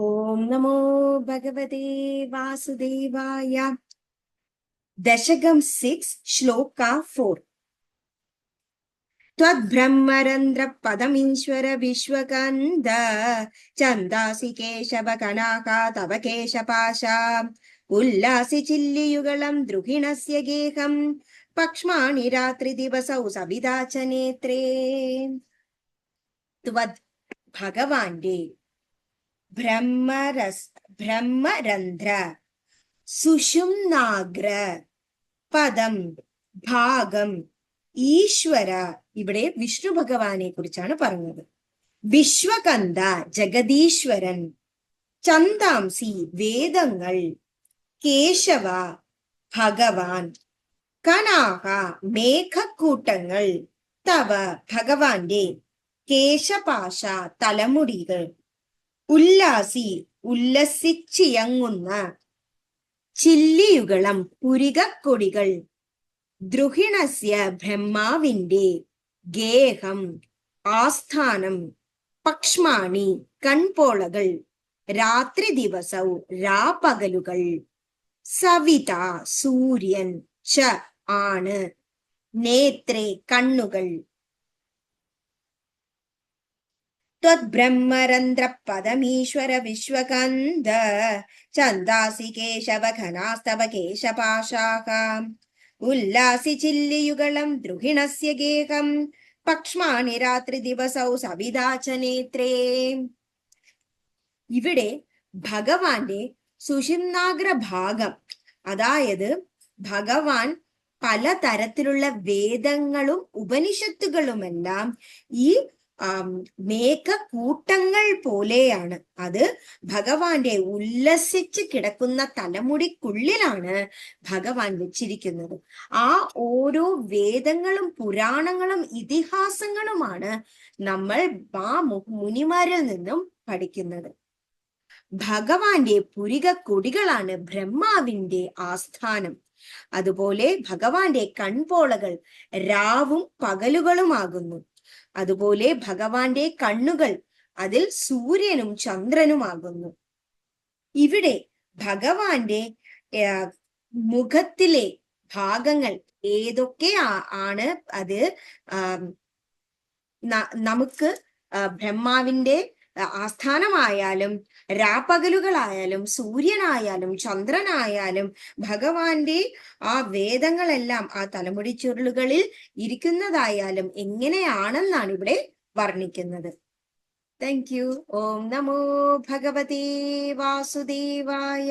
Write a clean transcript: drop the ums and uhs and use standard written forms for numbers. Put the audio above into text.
ഓം നമോ ഭഗവതേ വാസുദേവായ. ദശകം 6 ശ്ലോക 4. ത്വദ്ബ്രഹ്മരന്ധ്ര പദമീശ്വര വിശ്വകന്ദ ചന്ദാസി കേശവ കനാകാ തവ കേശപാശ ഉല്ലാസി ചില്ലിയുഗളം ദ്രുഹിണസ്യ ഗേഹം പക്ഷ്മാണി രാത്രി ദിവസൗ സവിതാ ച നേത്രേ. ത്വദ് ഭഗവാന്റെ ബ്രഹ്മരന്ധ്ര സുഷുമ്നാഗ്ര പദം ഭാഗം ഈശ്വര. ഇവിടെ വിഷ്ണു ഭഗവാനെ കുറിച്ചാണ് പറഞ്ഞത്. വിശ്വകന്ദ ജഗദീശ്വരൻ, ചന്ദാംസി വേദങ്ങൾ, കേശവ ഭഗവാൻ, കനാഹ മേഘക്കൂട്ടങ്ങൾ, തവ ഭഗവാന്റെ കേശപാശ തലമുടികൾ, ഉല്ലാസി ഉല്ലസിച്ചിയങ്ങുന്ന, ചില്ലിയുഗളം പുരികക്കൊടികൾ, ദ്രുഹിണസ്യ ബ്രഹ്മാവിന്റെ ഗേഹം ആസ്ഥാനം, പക്ഷ്മാണി കൺപോളകൾ, രാത്രി ദിവസവും രാപകലുകൾ, സവിത സൂര്യൻ, ച ആണ്, നേത്രേ കണ്ണുകൾ. ത്വദ്ബ്രഹ്മരന്ധ്ര പദമീശ്വര വിശ്വകന്ദ ചന്ദാസി കേശവ ഘനാസ്തവ കേശപാശാഃ ഉല്ലാസി ചില്ലിയുഗളം ദ്രുഹിണസ്യ ഗേഹം പക്ഷ്മാണി രാത്രി ദിവസൗ സവിതാ ച നേത്രേ. ഇവിടെ ഭഗവാന്റെ സുഷുമ്നാഗ്ര ഭാഗം, അതായത് ഭഗവാൻ പലതരത്തിലുള്ള വേദങ്ങളും ഉപനിഷത്തുകളുമെല്ലാം ഈ മേഘക്കൂട്ടങ്ങൾ പോലെയാണ്. അത് ഭഗവാന്റെ ഉല്ലസിച്ച് കിടക്കുന്ന തലമുടിക്കുള്ളിലാണ് ഭഗവാൻ വെച്ചിരിക്കുന്നത്. ആ ഓരോ വേദങ്ങളും പുരാണങ്ങളും ഇതിഹാസങ്ങളുമാണ് നമ്മൾ ആ മുനിമാരിൽ നിന്നും പഠിക്കുന്നത്. ഭഗവാന്റെ പുരികക്കൊടികളാണ് ബ്രഹ്മാവിന്റെ ആസ്ഥാനം. അതുപോലെ ഭഗവാന്റെ കൺപോളകൾ രാവും പകലുകളുമാകുന്നു. അതുപോലെ ഭഗവാന്റെ കണ്ണുകൾ അതിൽ സൂര്യനും ചന്ദ്രനുമാകുന്നു. ഇവിടെ ഭഗവാന്റെ മുഖത്തിലെ ഭാഗങ്ങൾ ഏതൊക്കെ ആണ്? അത് നമുക്ക് ബ്രഹ്മാവിന്റെ ആസ്ഥാനമായാലും രാപ്പകലുകളായാലും സൂര്യനായാലും ചന്ദ്രനായാലും ഭഗവാന്റെ ആ വേദങ്ങളെല്ലാം ആ തലമുടി ചുരുളുകളിൽ ഇരിക്കുന്നതായാലും എങ്ങനെയാണെന്നാണ് ഇവിടെ വർണ്ണിക്കുന്നത്. Thank you. ഓം നമോ ഭഗവതേ വാസുദേവായ.